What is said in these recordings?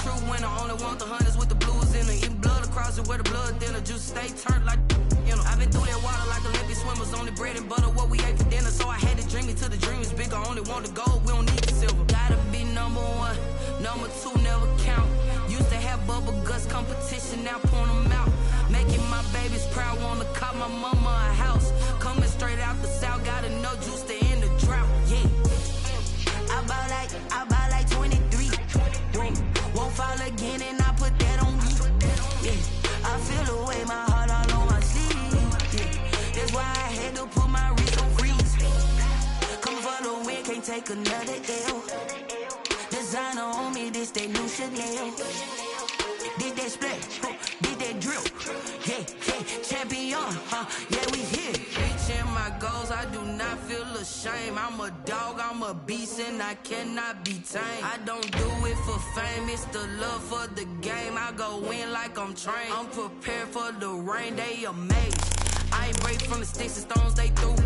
true winner. Only want the hunters with the blues in it. Even blood across it where the blood thinner. Juice stay turned like, you know. I've been through that water like Olympic swimmers. Only bread and butter, what we ate for dinner. So I had to dream it till the dream is bigger. Only want the gold, we don't need the silver. Gotta be number one, number two never count. Used to have bubble guts competition, now point them out. Making my babies proud, wanna cop my mama a house. Coming straight out the south, gotta know juice to end the drought, yeah. I buy like 23. Won't fall again and I put that on me. Yeah, I feel the way, my heart all on my sleeve. Yeah, that's why I had to put my wrist on freeze. Coming for the win, can't take another L. Designer on me, this that new Chanel. Did that splash, did that drill. Yeah, champion, yeah, we here. Reaching my goals, I do not feel ashamed. I'm a dog, I'm a beast, and I cannot be tamed. I don't do it for fame, it's the love for the game. I go in like I'm trained. I'm prepared for the rain, they amazed. I ain't break from the sticks and stones they threw.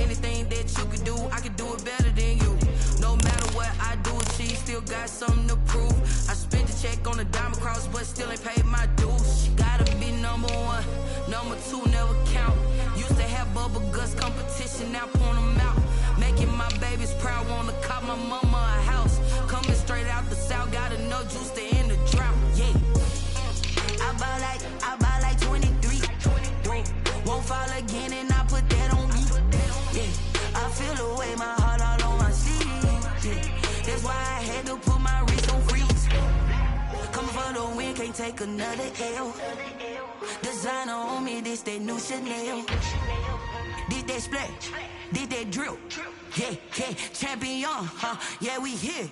Anything that you could do, I could do it better than you. No matter what I do, achieve, still got something to prove. I spent the check on the diamond cross, but still ain't paid my dues. Gotta be number one, number two never count. Used to have bubble guts competition, now point them out. Making my babies proud, wanna cop my mama a house. Coming straight out the south, gotta know juice to end the drought, yeah. I buy like 23. Won't fall again and I put that on me. Yeah, I feel the way, my heart all on my sleeve. Yeah, that's why I had to put my wrist on freeze. Coming for the win, can't take another L. Designer on me, this that new Chanel. Did that splash, did that drill. Yeah, champion, yeah, we here.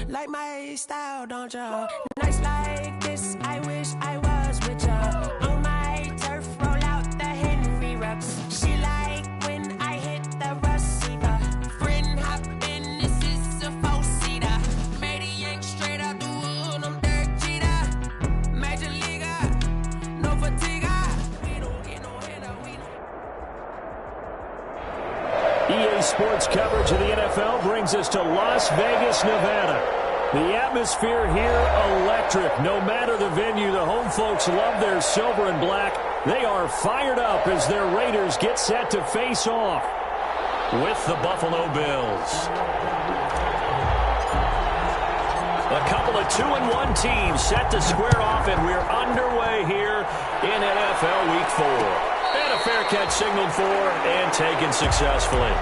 Like my style, don't ya? Nights like this, I wish I was with ya. On my turf, roll out the Henry rocks. She like when I hit the receiver. Friend hop in, this is a four-seater. Made a yank straight out the wood, I'm Derek Jeter. Major leaguer, no fatigue. We don't get no handout, we don't. EA Sports coverage of the NFL brings us to Las Vegas, Nevada. The atmosphere here, electric. No matter the venue, the home folks love their silver and black. They are fired up as their Raiders get set to face off with the Buffalo Bills. A couple of 2-1 teams set to square off, and we're underway here in NFL Week 4. And a fair catch signaled for and taken successfully.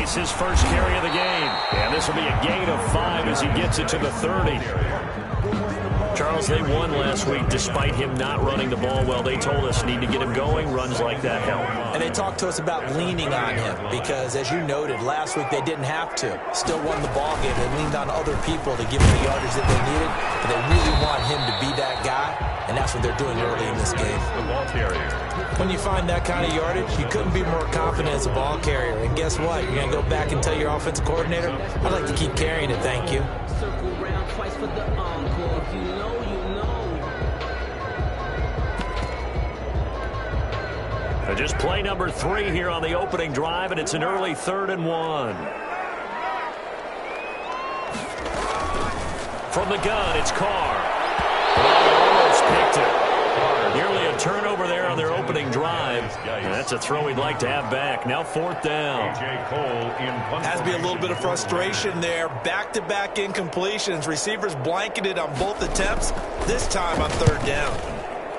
Trice, his first carry of the game. And this will be a gain of 5 as he gets it to the 30. Charles, they won last week despite him not running the ball well. They told us need to get him going. Runs like that help. And they talked to us about leaning on him because, as you noted, last week they didn't have to. Still won the ball game. They leaned on other people to give them the yardage that they needed. But they really want him to be that guy, and that's what they're doing early in this game. When you find that kind of yardage, you couldn't be more confident as a ball carrier. And guess what? You're going to go back and tell your offensive coordinator, I'd like to keep carrying it, thank you. Circle round twice for the encore. If you know, you know. Just play number 3 here on the opening drive, and it's an early 3rd and 1. From the gun, it's Carr. Almost picked it. Nearly a turnover there on their opening drive. And that's a throw he'd like to have back. Now 4th down. Has to be a little bit of frustration there. Back-to-back incompletions. Receivers blanketed on both attempts. This time on 3rd down.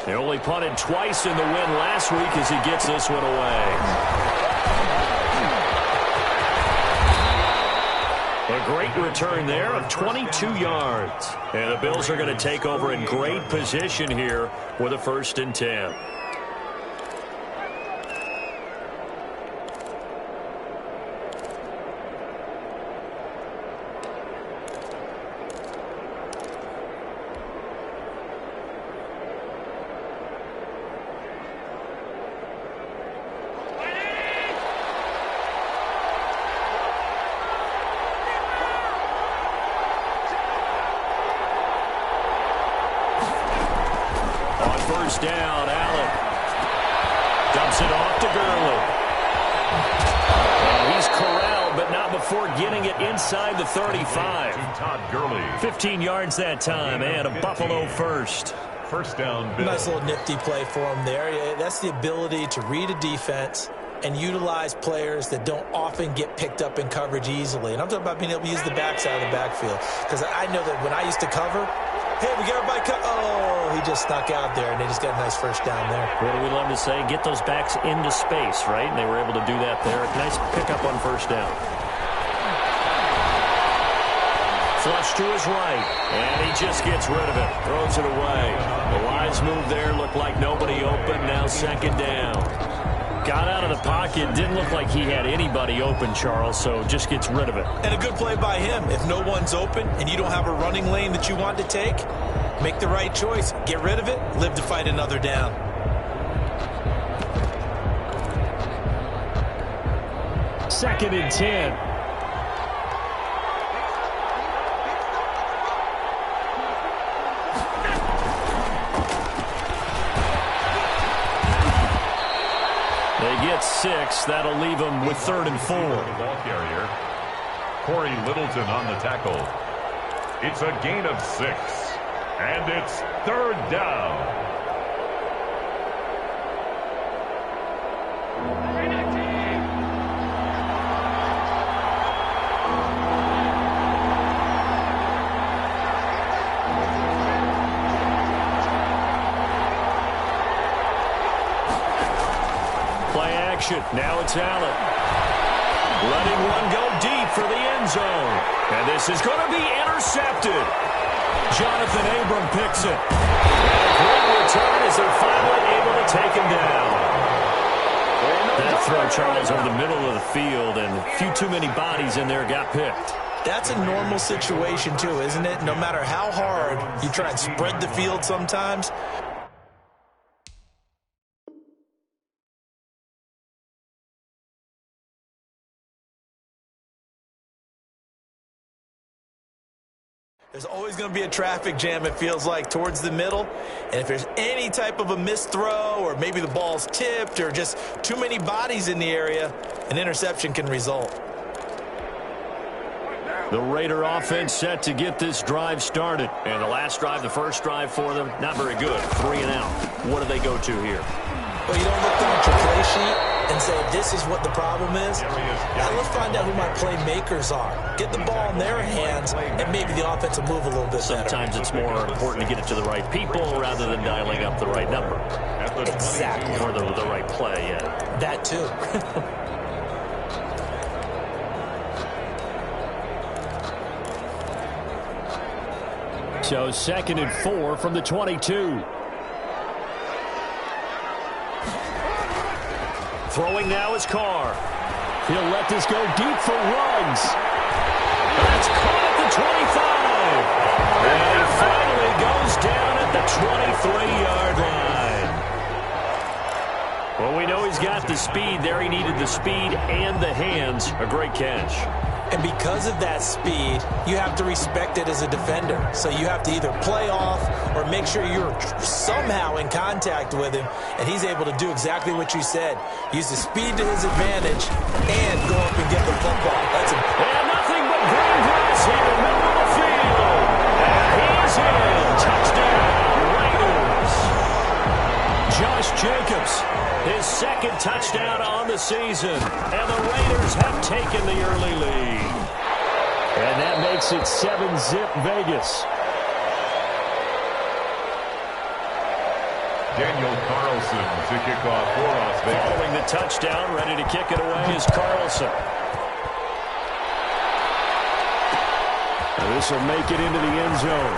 They only punted twice in the win last week as he gets this one away. A great return there of 22 yards. And the Bills are going to take over in great position here with a 1st and 10. Down, Allen dumps it off to Gurley. He's corralled, but not before getting it inside the 35. Todd Gurley. 15 yards that time, and a Buffalo first. First down, Bills. Nice little nifty play for him there. That's the ability to read a defense and utilize players that don't often get picked up in coverage easily. And I'm talking about being able to use the backside of the backfield. Because I know that when I used to cover, hey, we got everybody cut. Oh, he just snuck out there, and they just got a nice first down there. What do we love to say? Get those backs into space, right? And they were able to do that there. Nice pickup on 1st down. Flush to his right, and he just gets rid of it. Throws it away. The wise move there. Looked like nobody open. Now 2nd down. Got out of the pocket. Didn't look like he had anybody open, Charles, so just gets rid of it. And a good play by him. If no one's open and you don't have a running lane that you want to take, make the right choice. Get rid of it. Live to fight another down. Second and 10. They get 6. That'll leave them with 3rd and 4. Ball carrier. Corey Littleton on the tackle. It's a gain of 6. And it's 3rd down. Now it's Allen. Letting one go deep for the end zone. And this is going to be intercepted. Jonathan Abram picks it. And a great return as they're finally able to take him down. That throw, Charles, over the middle of the field, and a few too many bodies in there got picked. That's a normal situation, too, isn't it? No matter how hard you try and spread the field sometimes, there's always going to be a traffic jam, it feels like, towards the middle. And if there's any type of a missed throw, or maybe the ball's tipped, or just too many bodies in the area, an interception can result. The Raider offense set to get this drive started. And the last drive, the first drive for them, not very good. 3 and out. What do they go to here? Well, you don't look down at your play sheet and say, this is what the problem is. Now let's find out who my playmakers are. Get the ball in their hands, and maybe the offense will move a little bit Sometimes better. It's more important to get it to the right people rather than dialing up the right number. Exactly. Or the right play, yeah. That too. So 2nd and 4 from the 22. Throwing now is Carr. He'll let this go deep for Ruggs. That's caught at the 25. And he finally goes down at the 23-yard line. Well, we know he's got the speed there. He needed the speed and the hands. A great catch. And because of that speed, you have to respect it as a defender. So you have to either play off or make sure you're somehow in contact with him, and he's able to do exactly what you said. Use the speed to his advantage and go up and get the football. That's a and nothing but green grass here, middle of the field. And he's in. Touchdown, Raiders. Josh Jacobs, his 2nd touchdown on the season. And the Raiders have taken the early lead. And that makes it 7-zip Vegas. Daniel Carlson to kick off for Las Vegas. Following the touchdown, ready to kick it away is Carlson. This will make it into the end zone.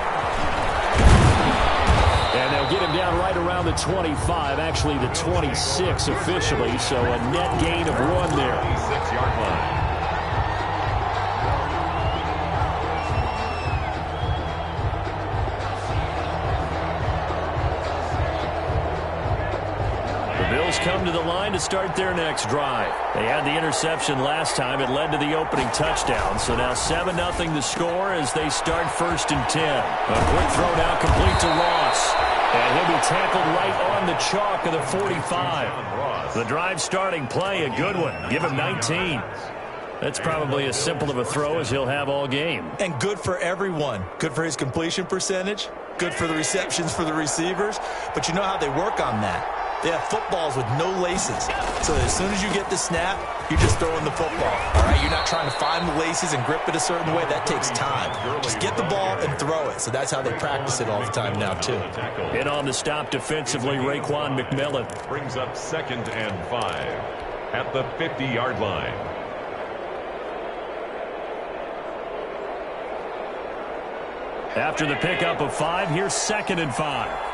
And they'll get him down right around the 25, actually the 26 officially, so a net gain of 1 there. 26-yard line. Bills come to the line to start their next drive. They had the interception last time. It led to the opening touchdown. So now 7-0 the score as they start 1st and 10. A quick throw now complete to Ross. And he'll be tackled right on the chalk of the 45. The drive starting play, a good one. Give him 19. That's probably as simple of a throw as he'll have all game. And good for everyone. Good for his completion percentage. Good for the receptions for the receivers. But you know how they work on that. They have footballs with no laces. So as soon as you get the snap, you're just throwing the football. All right, you're not trying to find the laces and grip it a certain way. That takes time. Just get the ball and throw it. So that's how they practice it all the time now, too. In on the stop defensively, Raekwon McMillan. Brings up 2nd and 5 at the 50-yard line. After the pickup of 5, here's 2nd and 5.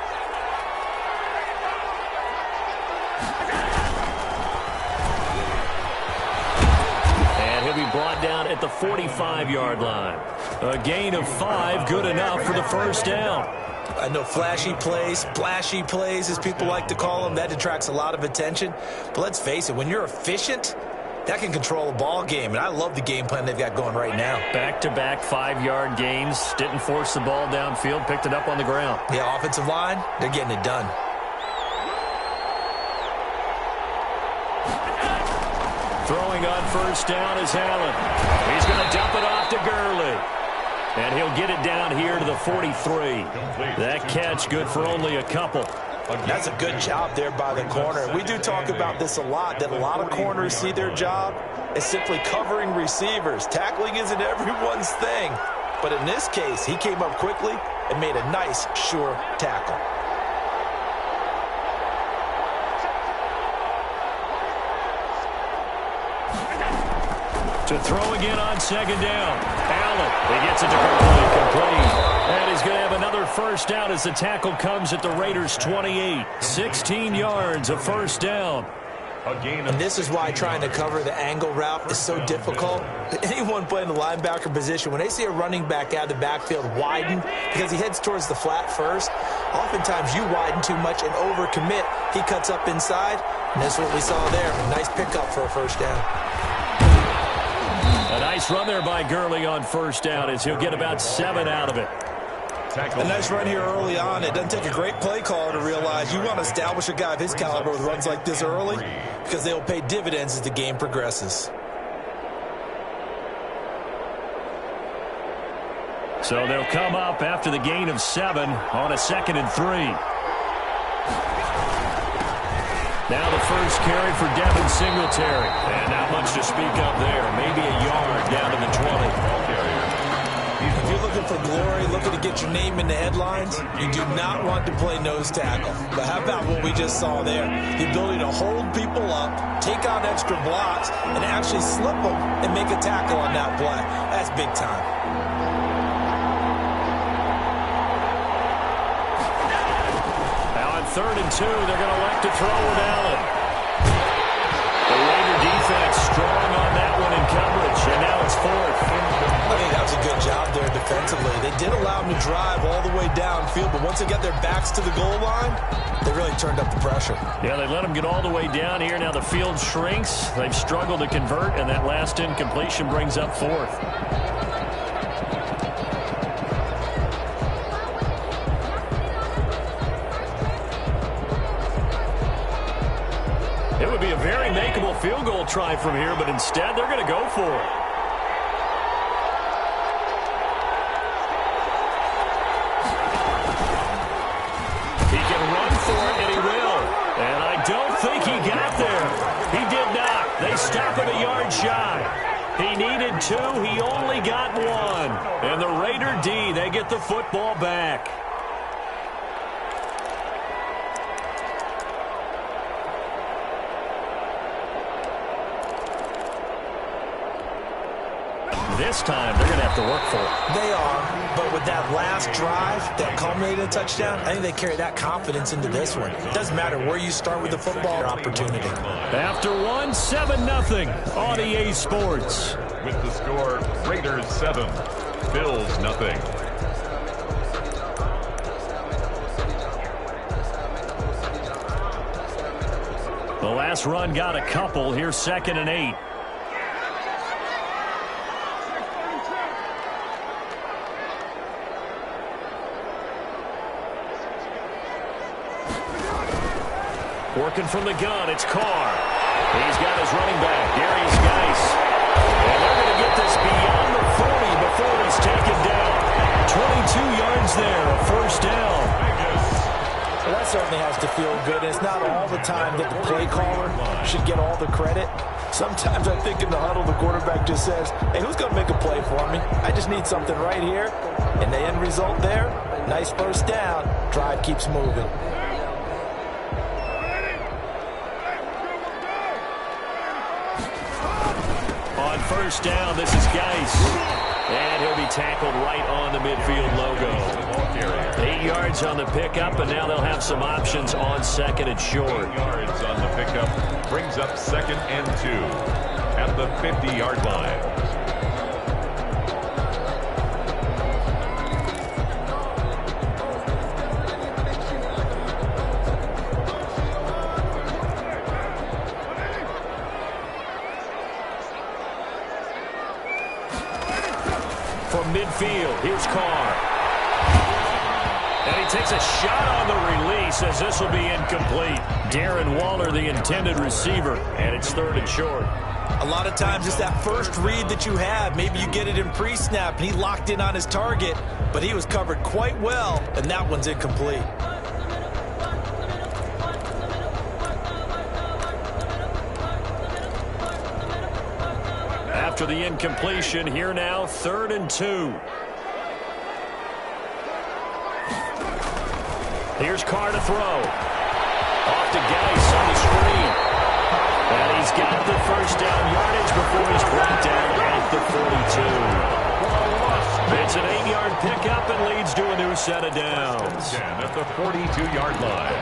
Brought down at the 45-yard line. A gain of 5, good enough for the 1st down. I know flashy plays, splashy plays, as people like to call them, that attracts a lot of attention. But let's face it, when you're efficient, that can control a ball game. And I love the game plan they've got going right now. Back-to-back 5-yard gains. Didn't force the ball downfield, picked it up on the ground. Yeah, offensive line, they're getting it done. Throwing on 1st down is Allen. He's going to dump it off to Gurley. And he'll get it down here to the 43. That catch good for only a couple. That's a good job there by the corner. We do talk about this a lot, that a lot of corners see their job as simply covering receivers. Tackling isn't everyone's thing. But in this case, he came up quickly and made a nice, sure tackle. To throw again on 2nd down. Allen, he gets it to Gurley, complete. And he's going to have another 1st down as the tackle comes at the Raiders' 28. 16 yards, a 1st down. And this is why trying to cover the angle route is so difficult. Anyone playing the linebacker position, when they see a running back out of the backfield widen because he heads towards the flat first, oftentimes you widen too much and overcommit. He cuts up inside, and that's what we saw there. A nice pickup for a 1st down. A nice run there by Gurley on 1st down as he'll get about 7 out of it. A nice run here early on. It doesn't take a great play caller to realize you want to establish a guy of his caliber with runs like this early because they'll pay dividends as the game progresses. So they'll come up after the gain of 7 on a 2nd and 3. Now the first carry for Devin Singletary. And not much to speak of there. Maybe a yard down to the 20. If you're looking for glory, looking to get your name in the headlines, you do not want to play nose tackle. But how about what we just saw there? The ability to hold people up, take out extra blocks, and actually slip them and make a tackle on that play. That's big time. 3rd and 2. They're going to elect to throw with Allen. The Raider defense strong on that one in coverage, and now it's 4th. I think that was a good job there defensively. They did allow them to drive all the way downfield, but once they got their backs to the goal line, they really turned up the pressure. Yeah, they let them get all the way down here. Now the field shrinks. They've struggled to convert, and that last incompletion brings up 4th. It would be a very makeable field goal try from here, but instead they're going to go for it. He can run for it, and he will. And I don't think he got there. He did not. They stop at a yard shy. He needed 2. He only got 1. And the Raider D, they get the football back. This time, they're going to have to work for it. They are, but with that last drive that culminated in a touchdown, I think they carry that confidence into this one. It doesn't matter where you start with the football opportunity. After 1, 7-0 on EA Sports. With the score, Raiders 7, Bills 0. The last run got a couple. Here's 2nd and 8. Working from the gun, it's Carr. He's got his running back, Darius Geis. And they're going to get this beyond the 40 before he's taken down. 22 yards there, a 1st down. Well, that certainly has to feel good. And it's not all the time that the play caller should get all the credit. Sometimes I think in the huddle, the quarterback just says, hey, who's going to make a play for me? I just need something right here. And the end result there, nice 1st down. Drive keeps moving. On 1st down, this is Geis. And he'll be tackled right on the midfield logo. 8 yards on the pickup, and now they'll have some options on 2nd and short. 8 yards on the pickup brings up 2nd and 2 at the 50-yard line. From midfield, here's Carr. And he takes a shot on the release as this will be incomplete. Darren Waller, the intended receiver, and it's 3rd and short. A lot of times it's that first read that you have. Maybe you get it in pre-snap, and he locked in on his target, but he was covered quite well, and that one's incomplete. After the incompletion, here now, 3rd and 2. Here's Carr to throw. Off to Geis on the screen. And he's got the 1st down yardage before he's brought down at the 42. It's an 8-yard pickup and leads to a new set of downs. At the 42-yard line.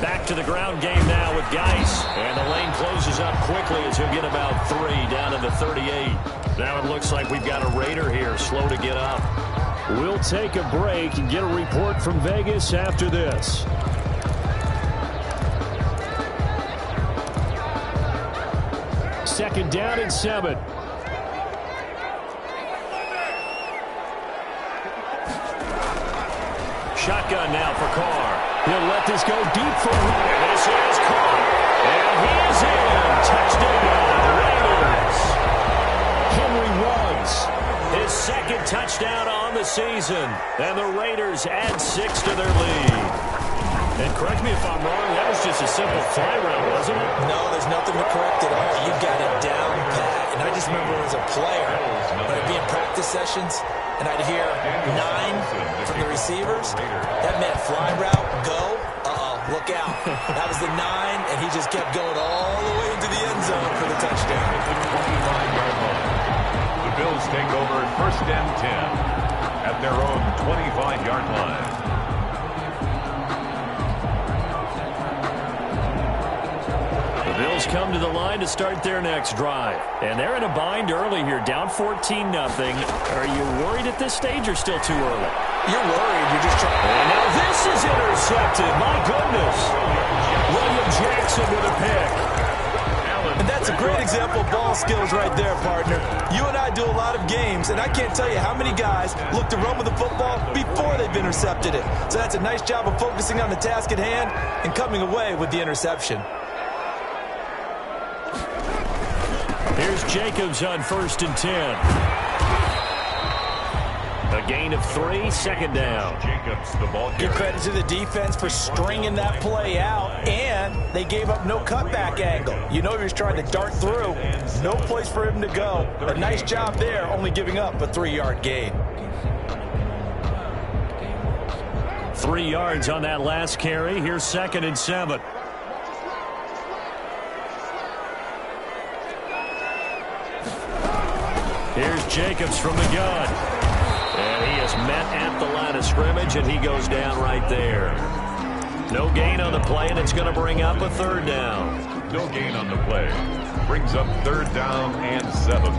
Back to the ground game now with Geis. And the lane closes up quickly as he'll get about 3 down to the 38. Now it looks like we've got a Raider here, slow to get up. We'll take a break and get a report from Vegas after this. Second down and 7. Shotgun now for Carr. He'll let this go deep for him. And this is Carr. And he is in. Touchdown, Raiders. Henry Ruggs, his 2nd touchdown on the season. And the Raiders add 6 to their lead. And correct me if I'm wrong, that was just a simple fly route, wasn't it? No, there's nothing to correct at all. You got it down pat. And I just remember as a player, when I'd be in practice sessions, and I'd hear 9 from the receivers. That meant fly route, go. look out. That was the 9, and he just kept going all the way into the end zone for the touchdown. At the 25-yard line, the Bills take over 1st and 10 at their own 25-yard line. The Bills come to the line to start their next drive. And they're in a bind early here, down 14-0. Are you worried at this stage or still too early? You're worried. You're just trying. And now this is intercepted. My goodness. William Jackson with a pick. And that's a great example of ball skills right there, partner. You and I do a lot of games, and I can't tell you how many guys look to run with the football before they've intercepted it. So that's a nice job of focusing on the task at hand and coming away with the interception. Here's Jacobs on 1st and 10. A gain of 3, 2nd down. Jacobs, the ball carrier. Give credit to the defense for stringing that play out, and they gave up no cutback angle. You know he was trying to dart through. No place for him to go. A nice job there, only giving up a 3-yard gain. 3 yards on that last carry. Here's 2nd and 7. Here's Jacobs from the gun. And he is met at the line of scrimmage, and he goes down right there. No gain on the play, and it's going to bring up a 3rd down. No gain on the play. Brings up 3rd down and 7.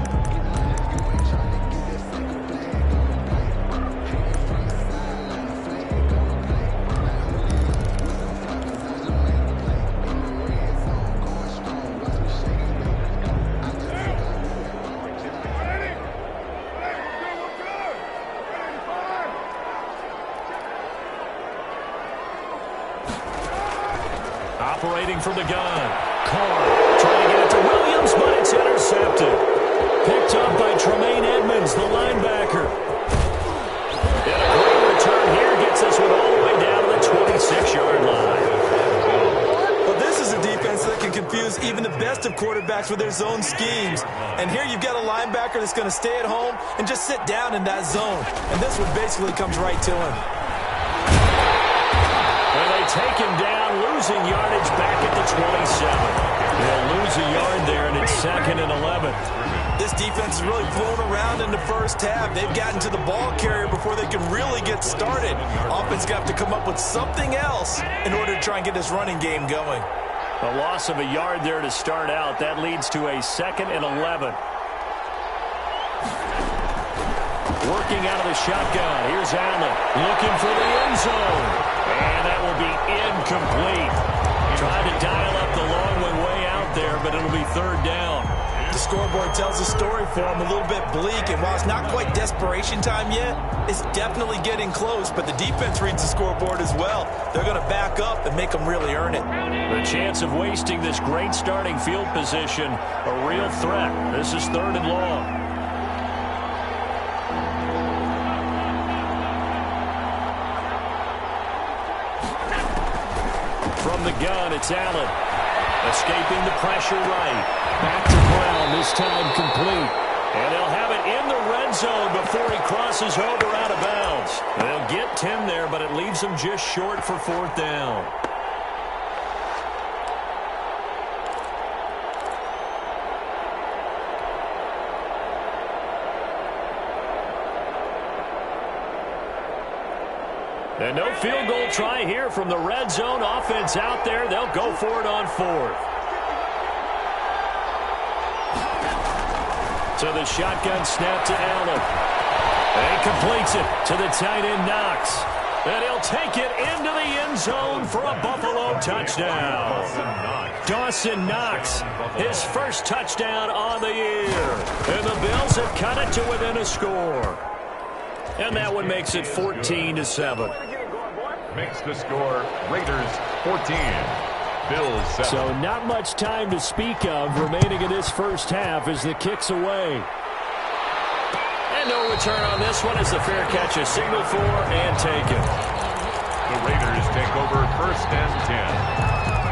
Operating from the gun. Carr trying to get it to Williams, but it's intercepted. Picked up by Tremaine Edmonds, the linebacker. And a great return here gets this one all the way down to the 26-yard line. Well, this is a defense that can confuse even the best of quarterbacks with their zone schemes. And here you've got a linebacker that's going to stay at home and just sit down in that zone. And this one basically comes right to him. And they take him down, losing yardage back at the 27. They'll lose a yard there, and it's 2nd and 11. This defense is really flown around in the first half. They've gotten to the ball carrier before they can really get started. Offense got to come up with something else in order to try and get this running game going. A loss of a yard there to start out. That leads to a 2nd and 11. Working out of the shotgun. Here's Allen looking for the end zone. And that will be incomplete. Trying to dial up the long way out there, but it'll be 3rd down. The scoreboard tells the story for them, a little bit bleak, and while it's not quite desperation time yet, it's definitely getting close, but the defense reads the scoreboard as well. They're going to back up and make them really earn it. The chance of wasting this great starting field position, a real threat. This is 3rd and long. From the gun, it's Allen. Escaping the pressure right. Back to Brown, this time complete. And they'll have it in the red zone before he crosses over out of bounds. They'll get 10 there, but it leaves them just short for 4th down. And no field goal try here from the red zone. Offense out there. They'll go for it on 4th. So the shotgun snap to Allen. And he completes it to the tight end Knox. And he'll take it into the end zone for a Buffalo touchdown. Dawson Knox, his first touchdown on the year. And the Bills have cut it to within a score. And that one makes it 14-7. Makes the score Raiders 14. Bills 7. So not much time to speak of remaining in this first half as the kick's away. And no return on this one as the fair catch is signaled for and taken. The Raiders take over 1st and 10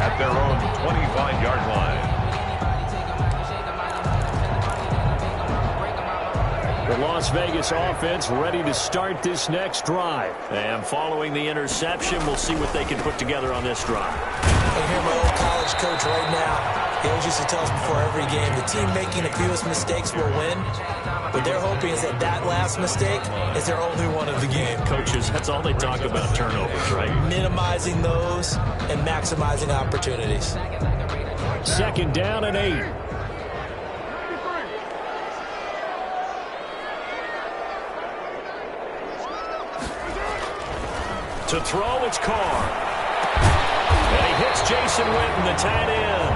at their own 25-yard line. The Las Vegas offense ready to start this next drive. And following the interception, we'll see what they can put together on this drive. I hear my old college coach right now. He always used to tell us before every game, the team making the fewest mistakes will win. What they're hoping is that that last mistake is their only one of the game. Coaches, that's all they talk about, turnovers, right? Minimizing those and maximizing opportunities. 2nd down and 8. To throw, it's Carr. And he hits Jason Witten, the tight end.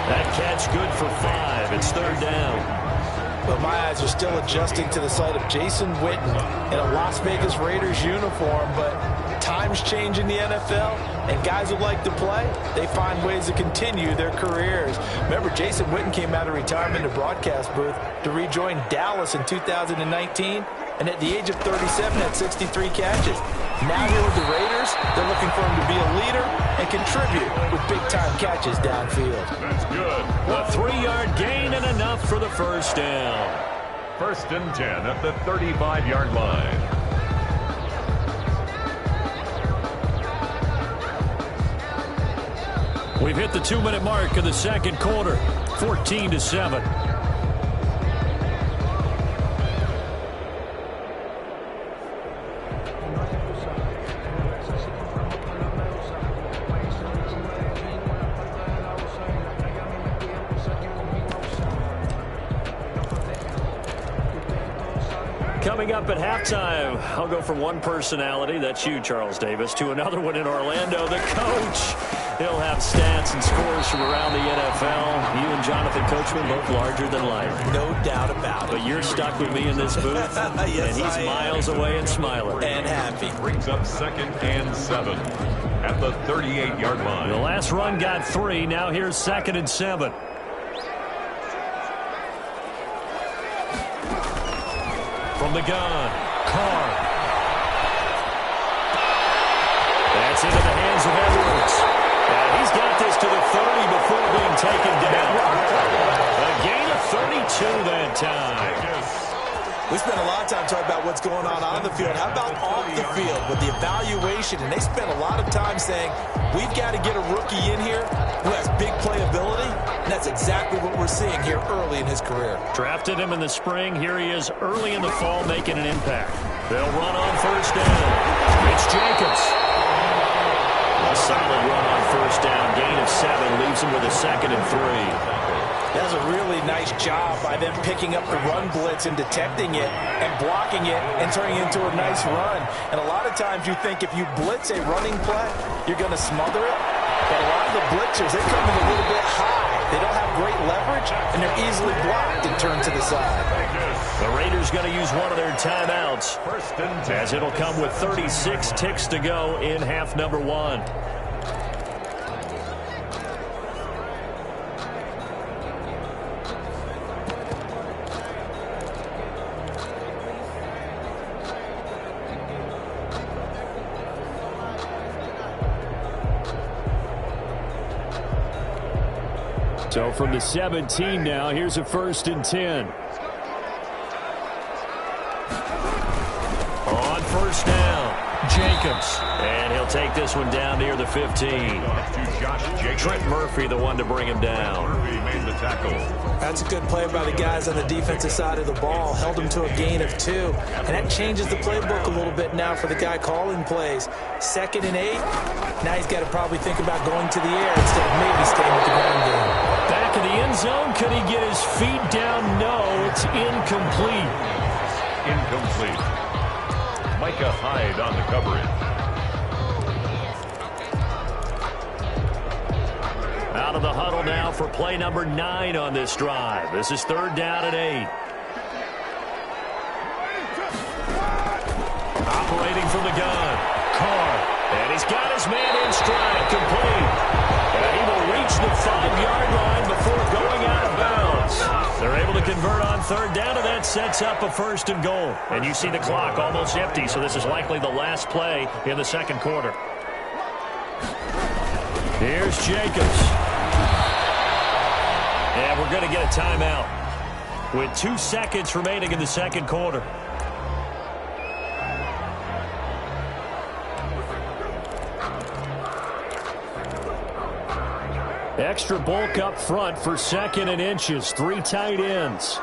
That catch good for 5. It's 3rd down. But my eyes are still adjusting to the sight of Jason Witten in a Las Vegas Raiders uniform. But times change in the NFL, and guys who like to play, they find ways to continue their careers. Remember, Jason Witten came out of retirement in the broadcast booth to rejoin Dallas in 2019. And at the age of 37, had 63 catches. Now here with the Raiders, they're looking for him to be a leader and contribute with big-time catches downfield. That's good. A 3-yard gain and enough for the 1st down. 1st and 10 at the 35-yard line. We've hit the 2-minute mark of the 2nd quarter. 14-7. Coming up at halftime, I'll go from one personality, that's you, Charles Davis, to another one in Orlando, the coach. He'll have stats and scores from around the NFL. You and Jonathan Coachman both larger than life. No doubt about it. But you're stuck with me in this booth, yes, and he's miles away and smiling. And happy. Brings up 2nd and 7 at the 38-yard line. The last run got 3. Now here's 2nd and 7. From the gun, Carr. That's into the hands of Edwards. And he's got this to the 30 before being taken down. A gain of 32 that time. We spent a lot of time talking about what's going on the field. How about off the field with the evaluation? And they spent a lot of time saying, we've got to get a rookie in here who has big playability. And that's exactly what we're seeing here early in his career. Drafted him in the spring. Here he is early in the fall making an impact. They'll run on 1st down. It's Jacobs. A solid run on 1st down. Gain of 7 leaves him with a 2nd and 3. That's a really nice job by them picking up the run blitz and detecting it and blocking it and turning it into a nice run. And a lot of times you think if you blitz a running play, you're going to smother it. But a lot of the blitzers, they come in a little bit high. They don't have great leverage, and they're easily blocked and turned to the side. The Raiders going to use one of their timeouts, 1st and 10. as it'll come with 36 ticks to go in half number 1. So from the 17 now, here's a 1st and 10. On 1st down, Jacobs. And he'll take this one down near the 15. Trent Murphy, the one to bring him down. Murphy made the tackle. That's a good play by the guys on the defensive side of the ball. Held him to a gain of 2. And that changes the playbook a little bit now for the guy calling plays. 2nd and 8. Now he's got to probably think about going to the air instead of maybe staying with the ground game. Back in the end zone. Could he get his feet down? No, it's incomplete. Incomplete. Micah Hyde on the coverage. Out of the huddle now for play number 9 on this drive. This is 3rd down and 8. Operating from the gun, Carr. And he's got his man in stride, complete. And he will reach the 5-yard line before going out of bounds. They're able to convert on 3rd down, and that sets up a 1st and goal. And you see the clock almost empty, so this is likely the last play in the 2nd quarter. Here's Jacobs. And we're going to get a timeout. with 2 seconds remaining in the second quarter. Extra bulk up front for 2nd and inches. 3 tight ends.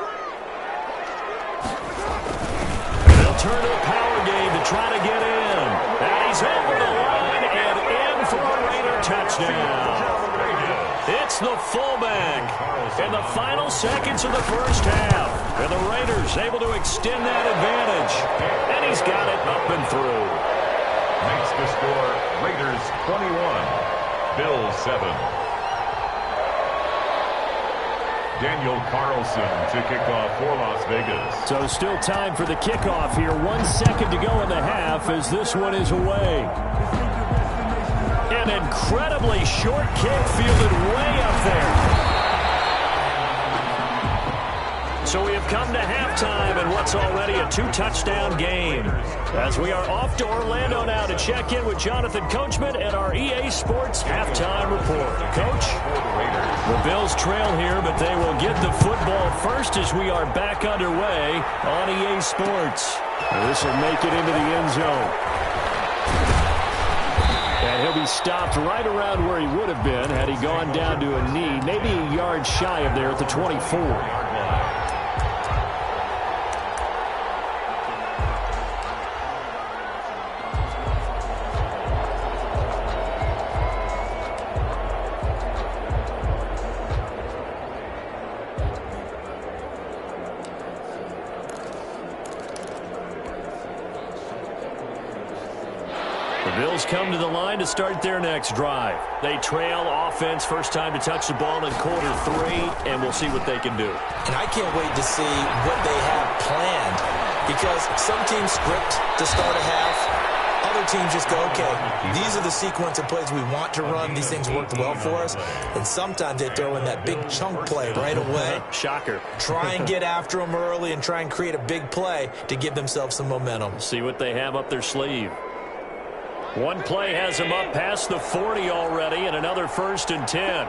They'll turn to a power game to try to get in. And he's over the line and in for a Raider touchdown. It's the fullback in the final seconds of the first half. And the Raiders able to extend that advantage. And he's got it up and through. Makes the score Raiders 21, Bills 7. Daniel Carlson to kick off for Las Vegas. So still time for the kickoff here. 1 second to go in the half as this one is away. An incredibly short kick fielded way up there. So we have come to halftime in what's already a 2-touchdown game. As we are off to Orlando now to check in with Jonathan Coachman at our EA Sports Halftime Report. Coach, the Bills trail here, but they will get the football first as we are back underway on EA Sports. This will make it into the end zone. And he'll be stopped right around where he would have been had he gone down to a knee, maybe a yard shy of there at the 24. Bills come to the line to start their next drive. They trail offense, first time to touch the ball in quarter 3, and we'll see what they can do. And I can't wait to see what they have planned, because some teams script to start a half. Other teams just go, okay, these are the sequence of plays we want to run. These things worked well for us. And sometimes they throw in that big chunk play right away. Shocker. Try and get after them early and try and create a big play to give themselves some momentum. See what they have up their sleeve. One play has him up past the 40 already, and another 1st and 10.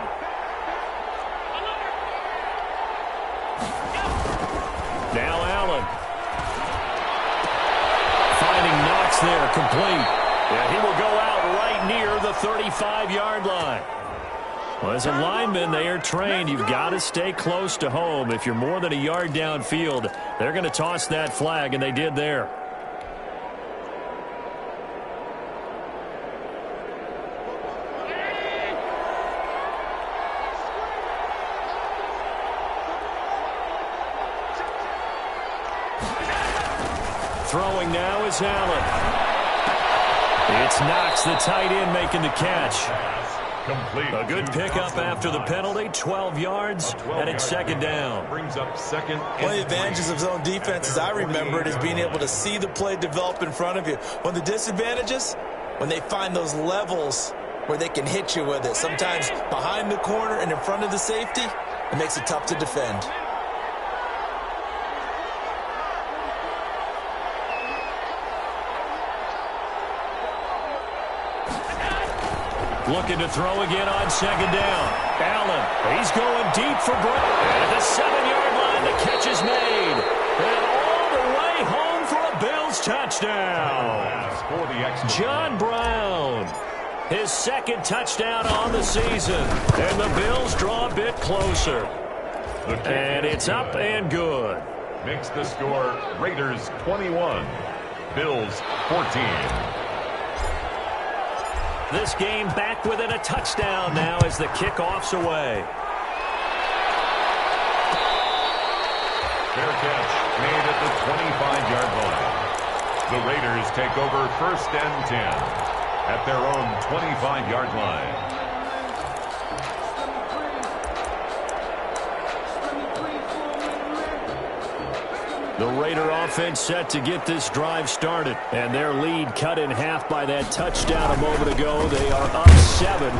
Now Allen. Finding Knox there, complete. And he will go out right near the 35-yard line. Well, as a lineman, they are trained. You've got to stay close to home. If you're more than a yard downfield, they're going to toss that flag, and they did there. Throwing now is Allen. It's Knox, the tight end, making the catch. Complete. A good pickup after the penalty, 12 yards, and it's 2nd down. Brings up 2nd. One of the advantages of zone defense, as I remember it, is being able to see the play develop in front of you. One of the disadvantages, when they find those levels where they can hit you with it, sometimes behind the corner and in front of the safety, it makes it tough to defend. Looking to throw again on 2nd down. Allen, he's going deep for Brown. At the 7-yard line, the catch is made. And all the way home for a Bills touchdown. John Brown, his 2nd touchdown on the season. And the Bills draw a bit closer. And it's up and good. Makes the score Raiders 21, Bills 14. This game back within a touchdown now as the kickoff's away. Fair catch made at the 25-yard line. The Raiders take over 1st and 10 at their own 25-yard line. The Raider offense set to get this drive started. And their lead cut in half by that touchdown a moment ago. They are up 7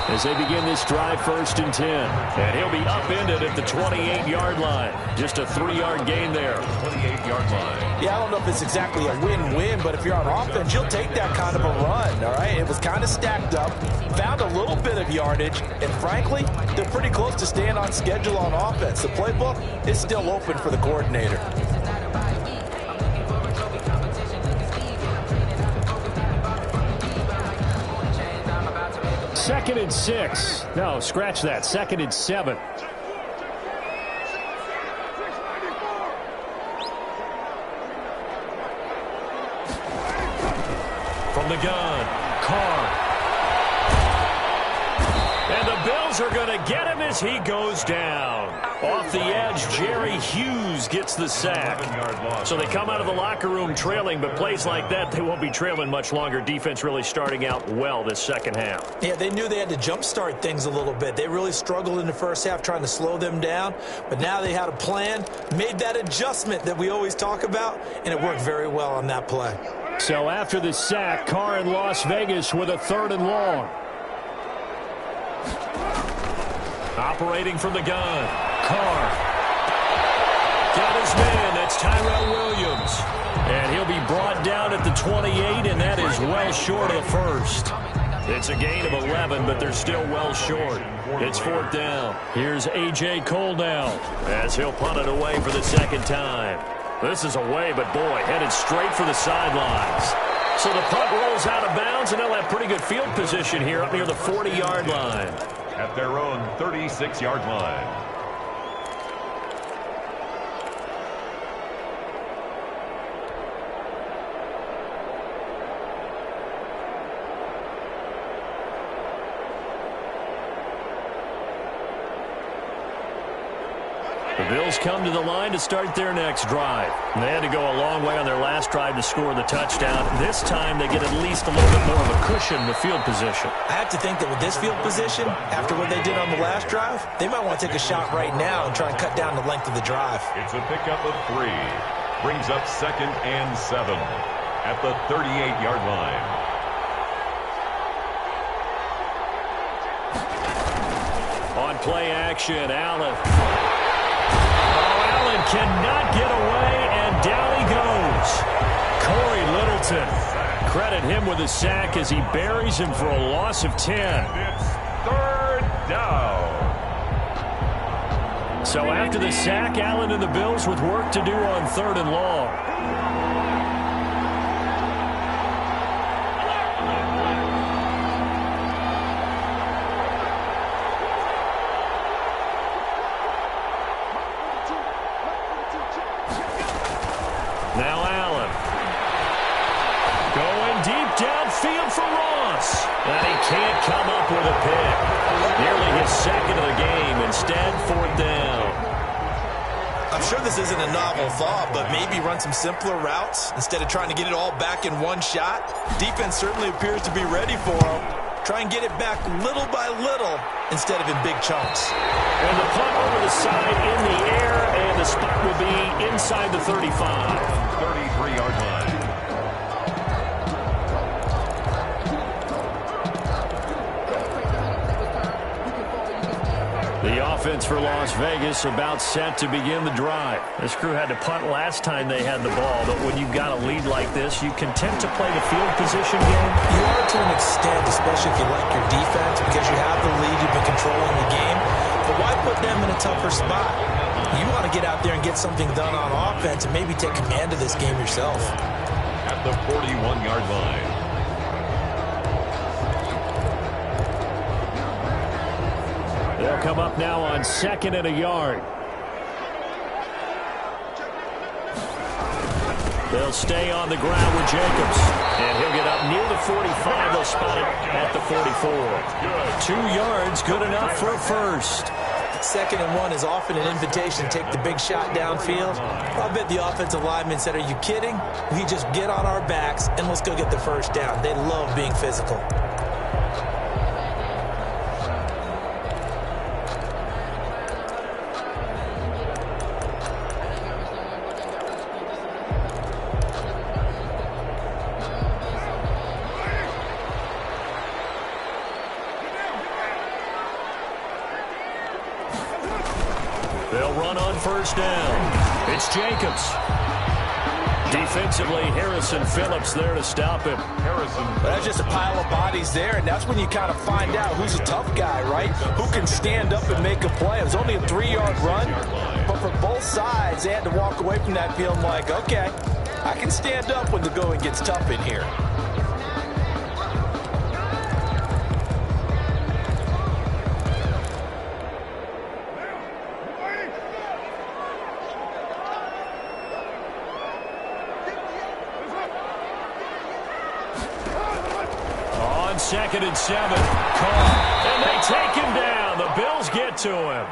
as they begin this drive 1st and 10. And he'll be upended at the 28-yard line. Just a 3-yard gain there. 28-yard line. Yeah, I don't know if it's exactly a win-win, but if you're on offense, you'll take that kind of a run, all right? It was kind of stacked up, found a little bit of yardage, and frankly, they're pretty close to staying on schedule on offense. The playbook is still open for the coordinator. Second and 6. No, scratch that. Second and 7. From the gun, Carr. And the Bills are going to get him as he goes down. Off the edge, Jerry Hughes gets the sack. So they come out of the locker room trailing, but plays like that, they won't be trailing much longer. Defense really starting out well this second half. Yeah, they knew they had to jumpstart things a little bit. They really struggled in the first half trying to slow them down, but now they had a plan, made that adjustment that we always talk about, and it worked very well on that play. So after the sack, Carr in Las Vegas with a 3rd and long. Operating from the gun, Carr. Got his man, that's Tyrell Williams. And he'll be brought down at the 28, and that is well short of the first. It's a gain of 11, but they're still well short. It's 4th down. Here's A.J. Cole now, as he'll punt it away for the second time. This is away, but boy, headed straight for the sidelines. So the punt rolls out of bounds, and they'll have pretty good field position here up near the 40-yard line. At their own 36-yard line. The Bills come to the line to start their next drive. They had to go a long way on their last drive to score the touchdown. This time they get at least a little bit more of a cushion in the field position. I have to think that with this field position, after what they did on the last drive, they might want to take a shot right now and try and cut down the length of the drive. It's a pickup of 3. Brings up 2nd and 7 at the 38-yard line. On play action, Allen. Cannot get away, and down he goes. Corey Littleton. Credit him with a sack as he buries him for a loss of 10. It's 3rd down. So after the sack, Allen and the Bills with work to do on 3rd and long. Now Allen. Going deep downfield for Ross. And he can't come up with a pick. Nearly his second of the game. Instead, 4th down. I'm sure this isn't a novel thought, but maybe run some simpler routes instead of trying to get it all back in one shot. Defense certainly appears to be ready for him. Try and get it back little by little instead of in big chunks. And the punt over the side in the air, and the spot will be inside the 35. 33-yard line. The offense for Las Vegas about set to begin the drive. This crew had to punt last time they had the ball, but when you've got a lead like this, you content to play the field position game? You are to an extent, especially if you like your defense, because you have the lead, you've been controlling the game. But why put them in a tougher spot? You want to get out there and get something done on offense and maybe take command of this game yourself. At the 41-yard line. They'll come up now on 2nd and a yard. They'll stay on the ground with Jacobs. And he'll get up near the 45. They'll spot it at the 44. 2 yards, good enough for a first. 2nd and 1 is often an invitation to take the big shot downfield. I bet the offensive lineman said, are you kidding? We just get on our backs and let's go get the first down. They love being physical. They'll run on 1st down. It's Jacobs. Defensively, Harrison Phillips there to stop him. But that's just a pile of bodies there, and that's when you kind of find out who's a tough guy, right? Who can stand up and make a play. It was only a 3-yard run, but for both sides, they had to walk away from that feeling like, okay, I can stand up when the going gets tough in here. Second and 7. Carr. And they take him down. The Bills get to him.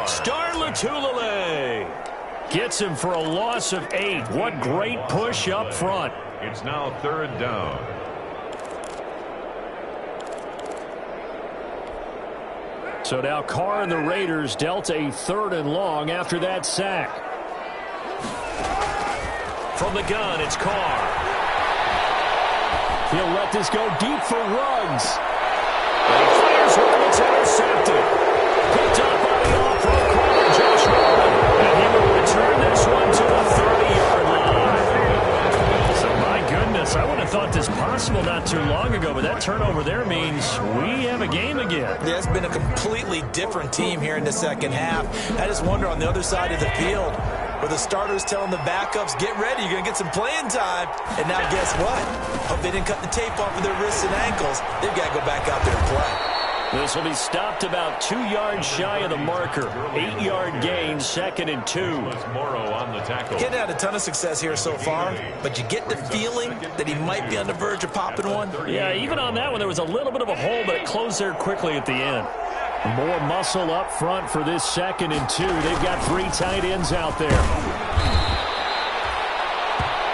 Star Lotulelei gets him for a loss of 8. What great push up front. It's now 3rd down. So now Carr and the Raiders dealt a 3rd and long after that sack. From the gun, it's Carr. He'll let this go deep for Ruggs. And he fires one that's intercepted. Picked up by the all-pro corner, Josh Norman. And he will return this one to the 30-yard line. So, my goodness, I would have thought this possible not too long ago, but that turnover there means we have a game again. Yeah, it's been a completely different team here in the second half. I just wonder on the other side of the field, where the starters telling the backups, get ready, you're going to get some playing time. And now guess what? Hope they didn't cut the tape off of their wrists and ankles. They've got to go back out there and play. This will be stopped about 2 yards shy of the marker. 8-yard gain, 2nd and 2. Morrow on the tackle. Getting had a ton of success here so far, but you get the feeling that he might be on the verge of popping one. Yeah, even on that one, there was a little bit of a hole, but it closed there quickly at the end. More muscle up front for this 2nd and 2. They've got 3 tight ends out there.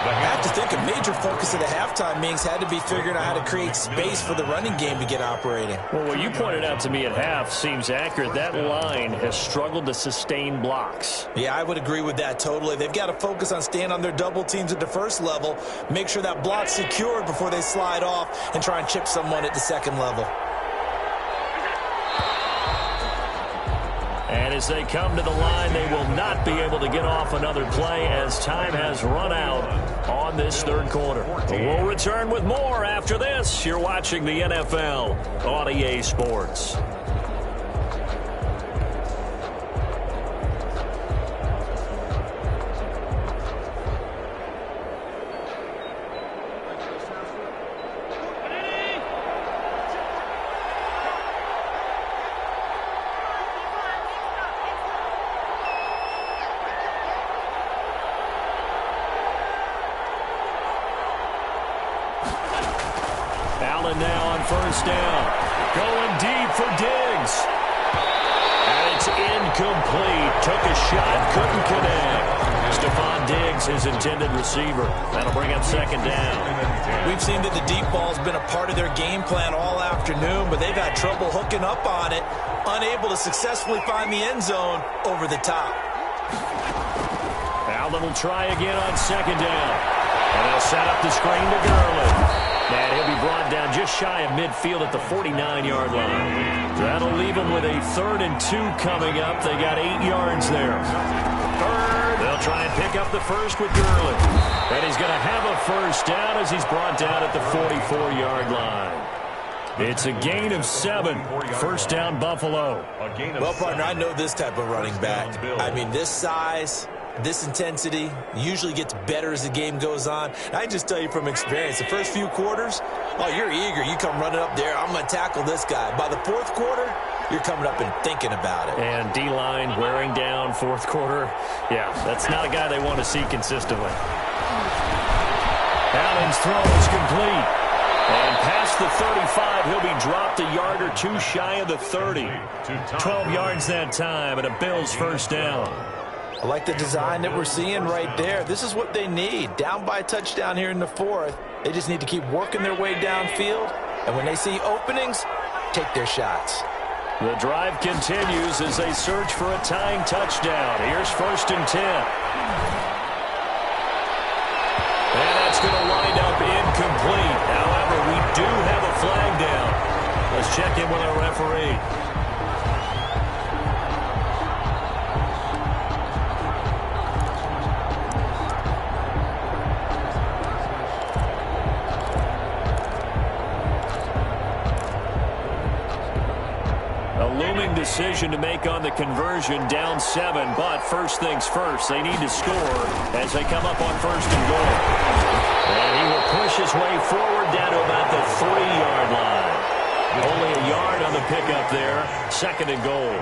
I have to think a major focus of the halftime meetings had to be figuring out how to create space for the running game to get operating. Well, what you pointed out to me at half seems accurate. That line has struggled to sustain blocks. Yeah, I would agree with that totally. They've got to focus on staying on their double teams at the first level, make sure that block's secured before they slide off and try and chip someone at the second level. And as they come to the line, they will not be able to get off another play as time has run out on this 3rd quarter. We'll return with more after this. You're watching the NFL on EA Sports. Allen now on 1st down. Going deep for Diggs. And it's incomplete. Took a shot, couldn't connect. Stephon Diggs, his intended receiver. That'll bring up 2nd down. We've seen that the deep ball's been a part of their game plan all afternoon, but they've had trouble hooking up on it, unable to successfully find the end zone over the top. Allen will try again on 2nd down. And they'll set up the screen to Gurley. And he'll be brought down just shy of midfield at the 49-yard line. That'll leave them with a 3rd and 2 coming up. They got 8 yards there. They'll try and pick up the first with Gurley. And he's going to have a 1st down as he's brought down at the 44-yard line. It's a gain of 7. 1st down, Buffalo. Well, partner, I know this type of running back. I mean, this size, this intensity usually gets better as the game goes on. I just tell you from experience, the first few quarters, oh, you're eager. You come running up there, I'm going to tackle this guy. By the 4th quarter, you're coming up and thinking about it. And D-line wearing down 4th quarter. Yeah, that's not a guy they want to see consistently. Allen's throw is complete. And past the 35, he'll be dropped a yard or 2 shy of the 30. 12 yards that time, and a Bills 1st down. I like the design that we're seeing right there. This is what they need. Down by a touchdown here in the 4th. They just need to keep working their way downfield. And when they see openings, take their shots. The drive continues as they search for a tying touchdown. Here's 1st and 10. And that's going to wind up incomplete. However, we do have a flag down. Let's check in with our referee. decision to make on the conversion, down 7. But first things first, they need to score as they come up on first and goal. And he will push his way forward down to about the 3-yard line. Only a yard on the pickup there. Second and goal.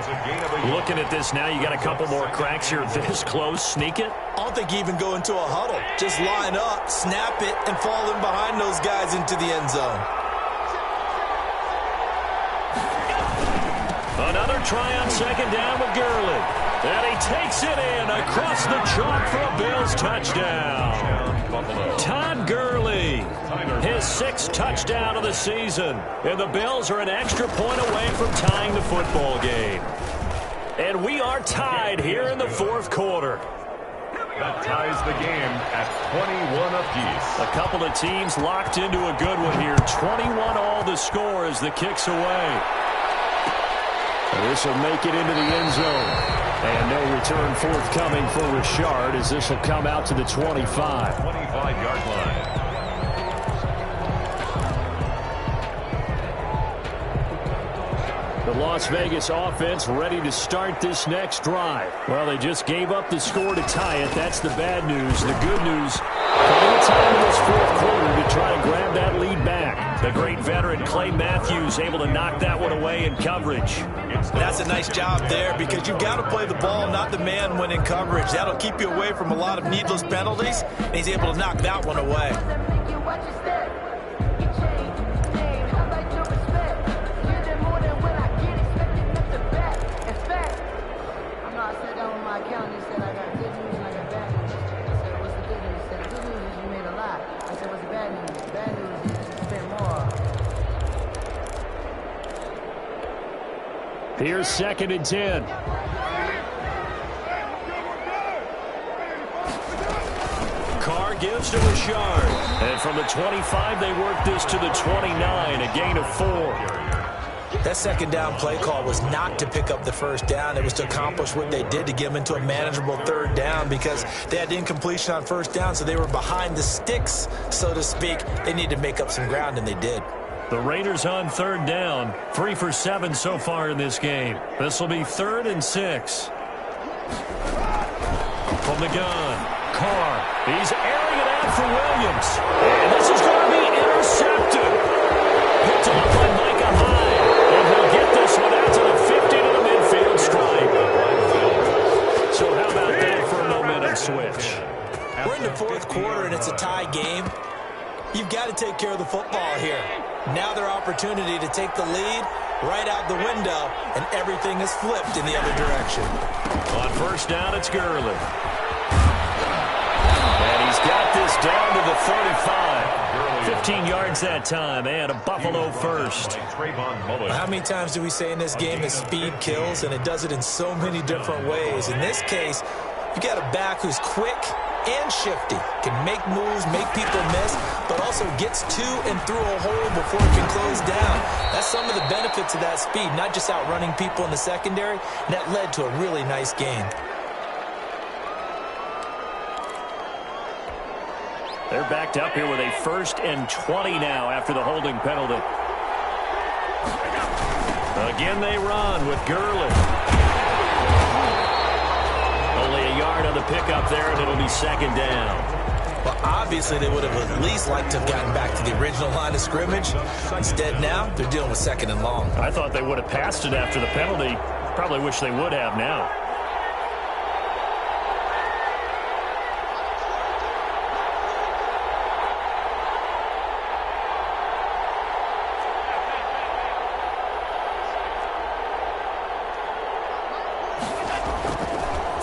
Looking at this now, you got a couple more cracks here this close. Sneak it? I don't think you even go into a huddle. Just line up, snap it, and fall in behind those guys into the end zone. Another try on second down with Gurley. And he takes it in across the chalk for a Bills touchdown. Todd Gurley, his 6th touchdown of the season. And the Bills are an extra point away from tying the football game. And we are tied here in the 4th quarter. That ties the game at 21 apiece. A couple of teams locked into a good one here. 21 all the score as the kick's away. This will make it into the end zone. And no return forthcoming for Richard as this will come out to the 25. 25-yard line. The Las Vegas offense ready to start this next drive. Well, they just gave up the score to tie it. That's the bad news. The good news, plenty of time in this 4th quarter to try to grab that lead back. The great veteran Clay Matthews able to knock that one away in coverage. That's a nice job there because you've got to play the ball, not the man when in coverage. That'll keep you away from a lot of needless penalties, and he's able to knock that one away. Here's 2nd and 10. Carr gives to Richard. And from the 25, they work this to the 29, a gain of 4. That second down play call was not to pick up the first down. It was to accomplish what they did to get them into a manageable 3rd down because they had incompletion on first down, so they were behind the sticks, so to speak. They needed to make up some ground, and they did. The Raiders on 3rd down, 3 for 7 so far in this game. This will be 3rd and 6. From the gun, Carr. He's airing it out for Williams. And this is going to be intercepted. Picked off by Micah Hyde. And he'll get this one out to the 50 to the midfield stripe. So how about that for a momentum switch? We're in the 4th quarter, and it's a tie game. You've got to take care of the football here. Now their opportunity to take the lead right out the window, and everything is flipped in the other direction. On first down, it's Gurley. And he's got this down to the 35. 15 yards that time, and a Buffalo first. How many times do we say in this game that speed kills, and it does it in so many different ways? In this case, you got a back who's quick and shifty, can make moves, make people miss, but also gets to and through a hole before it can close down. That's some of the benefits of that speed, not just outrunning people in the secondary, and that led to a really nice gain. They're backed up here with a 1st and 20 now after the holding penalty. Again they run with Gurley. Only a yard on the pickup there, and it'll be 2nd down. Well, obviously they would have at least liked to have gotten back to the original line of scrimmage. Instead now, they're dealing with 2nd and long. I thought they would have passed it after the penalty. Probably wish they would have now.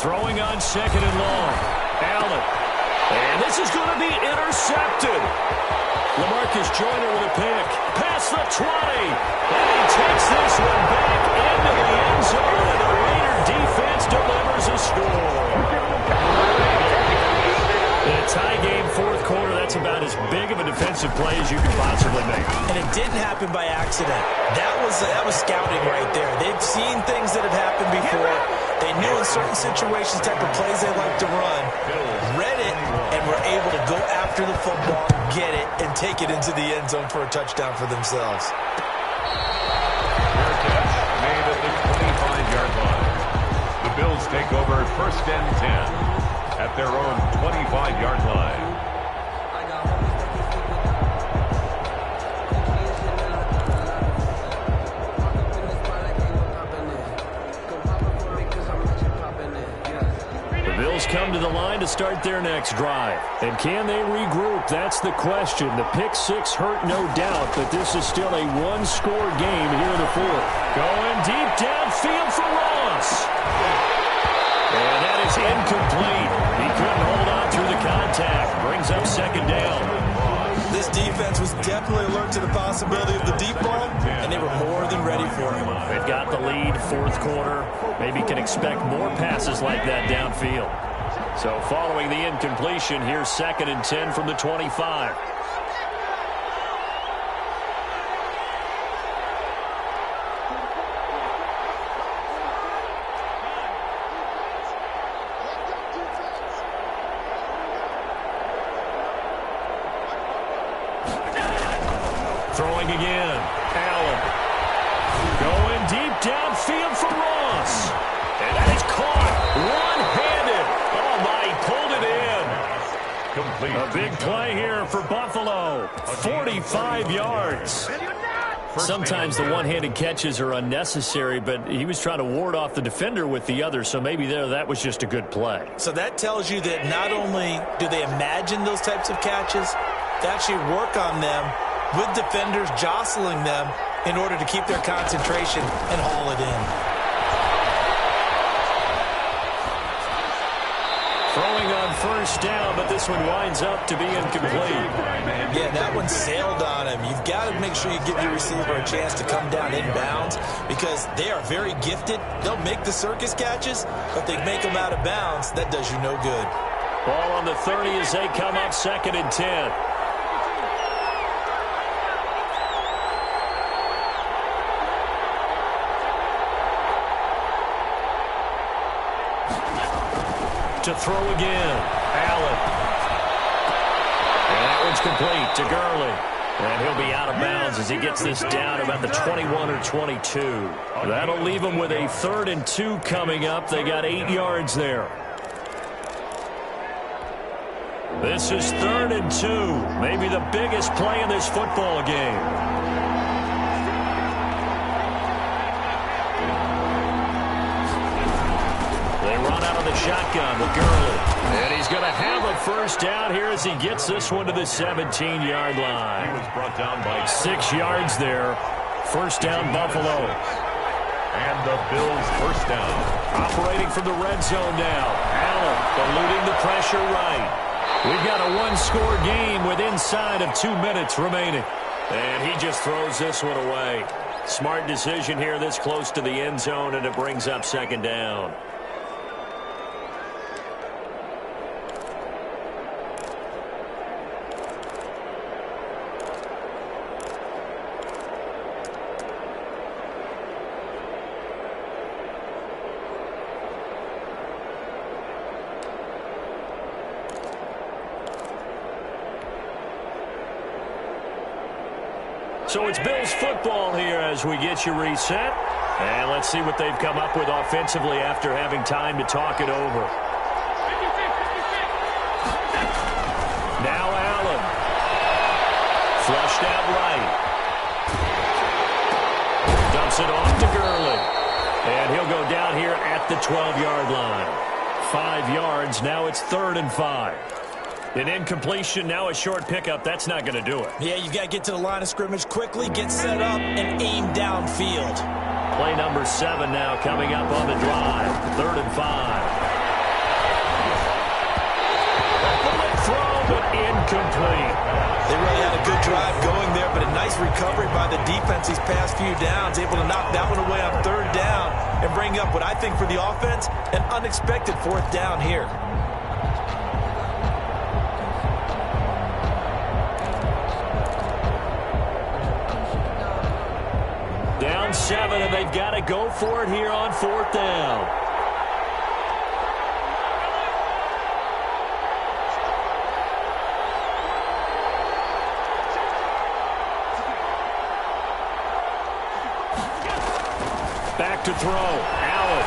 Throwing on 2nd and long. Allen. And this is going to be intercepted. LaMarcus Joyner with a pick. Past the 20. And he takes this one back into the end zone. And the Raider defense delivers a score. In a tie game, 4th quarter, that's about as big of a defensive play as you could possibly make. And it didn't happen by accident. That was scouting right there. They've seen things that have happened before. They knew in certain situations type of plays they like to run, read it, and were able to go after the football, get it, and take it into the end zone for a touchdown for themselves. Made at the 25 Bills take over 1st and 10 at their own 25-yard line. Come to the line to start their next drive. And can they regroup? That's the question. The pick six hurt, no doubt, but this is still a one-score game here in the fourth. Going deep downfield for Ross. And that is incomplete. He couldn't hold on through the contact. Brings up 2nd down. This defense was definitely alert to the possibility of the deep ball, and they were more than ready for it. They've got the lead, 4th quarter. Maybe can expect more passes like that downfield. So following the incompletion, here's 2nd and 10 from the 25. Throwing again. Allen. Going deep downfield for Ross. And that is caught. One-handed. Oh, my, he pulled it in. Complete. A big play here for Buffalo. 45 yards. Sometimes the one-handed catches are unnecessary, but he was trying to ward off the defender with the other, so maybe that was just a good play. So that tells you that not only do they imagine those types of catches, they actually work on them with defenders jostling them in order to keep their concentration and haul it in. Throwing on 1st down, but this one winds up to be incomplete. Yeah, that one sailed on him. You've got to make sure you give your receiver a chance to come down inbounds because they are very gifted. They'll make the circus catches, but they make them out of bounds. That does you no good. Ball on the 30 as they come up 2nd and 10. To throw again. Allen. And that one's complete to Gurley. And he'll be out of bounds as he gets this down about the 21 or 22. That'll leave him with a 3rd and 2 coming up. They got 8 yards there. This is 3rd and 2. Maybe the biggest play in this football game. The shotgun with Gurley. And he's going to have a 1st down here as he gets this one to the 17-yard line. He was brought down by 6 yards there. 1st down, Buffalo. And the Bills 1st down. Operating from the red zone now. Allen eluding the pressure right. We've got a one-score game with inside of 2 minutes remaining. And he just throws this one away. Smart decision here this close to the end zone, and it brings up 2nd down. So it's Bills football here as we get you reset. And let's see what they've come up with offensively after having time to talk it over. Now Allen. Flushed out right. Dumps it off to Gurley. And he'll go down here at the 12-yard line. 5 yards. Now it's 3rd and 5. An incompletion, now a short pickup. That's not going to do it. Yeah, you got to get to the line of scrimmage quickly, get set up, and aim downfield. Play number 7 now coming up on the drive. 3rd and 5. Throw, but incomplete. They really had a good drive going there, but a nice recovery by the defense these past few downs, able to knock that one away on 3rd down and bring up what I think for the offense, an unexpected 4th down here. Down 7, and they've got to go for it here on 4th down. Back to throw. Allen.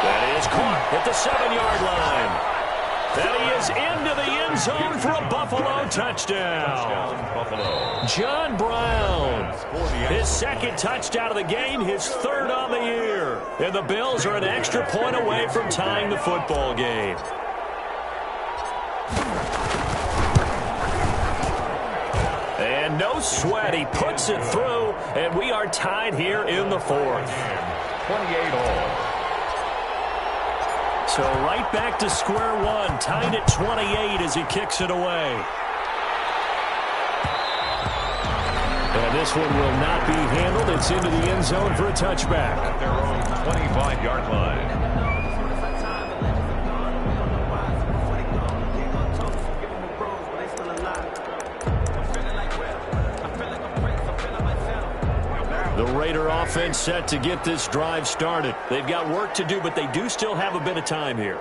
That is caught at the 7-yard line. And he is into the end zone for a Buffalo touchdown. John Brown, his second touchdown of the game, his third on the year. And the Bills are an extra point away from tying the football game. And no sweat, he puts it through, and we are tied here in the fourth. 28 all. So right back to square one, tied at 28 as he kicks it away. And this one will not be handled. It's into the end zone for a touchback. At their own 25-yard line. The Raider offense set to get this drive started. They've got work to do, but they do still have a bit of time here.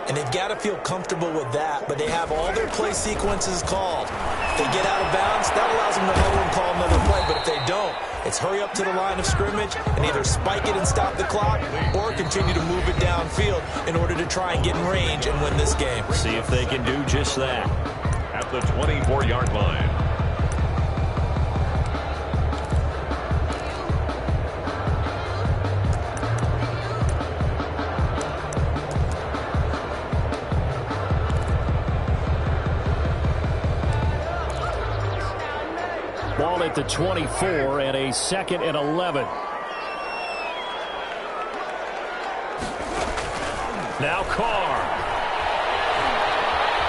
And they've got to feel comfortable with that, but they have all their play sequences called. If they get out of bounds, that allows them to huddle and call another play, but if they don't, it's hurry up to the line of scrimmage and either spike it and stop the clock or continue to move it downfield in order to try and get in range and win this game. See if they can do just that. At the 24-yard line. Ball at the 24 and a 2nd and 11. Now Carr.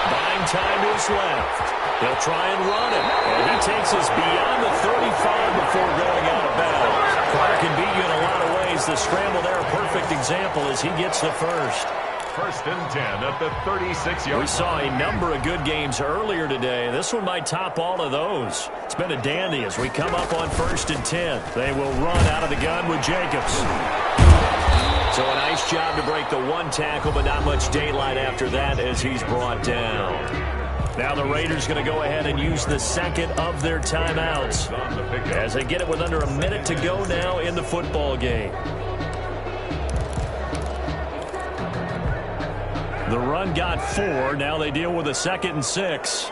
Buying time to his left. He'll try and run it. And he takes us beyond the 35 before going out of bounds. Carr can beat you in a lot of ways. The scramble there, a perfect example as he gets the first. 1st and 10 at the 36-yard line. We saw a number of good games earlier today. This one might top all of those. It's been a dandy as we come up on 1st and 10. They will run out of the gun with Jacobs. So a nice job to break the one tackle, but not much daylight after that as he's brought down. Now the Raiders going to go ahead and use the second of their timeouts as they get it with under a minute to go now in the football game. The run got 4. Now they deal with a 2nd and 6.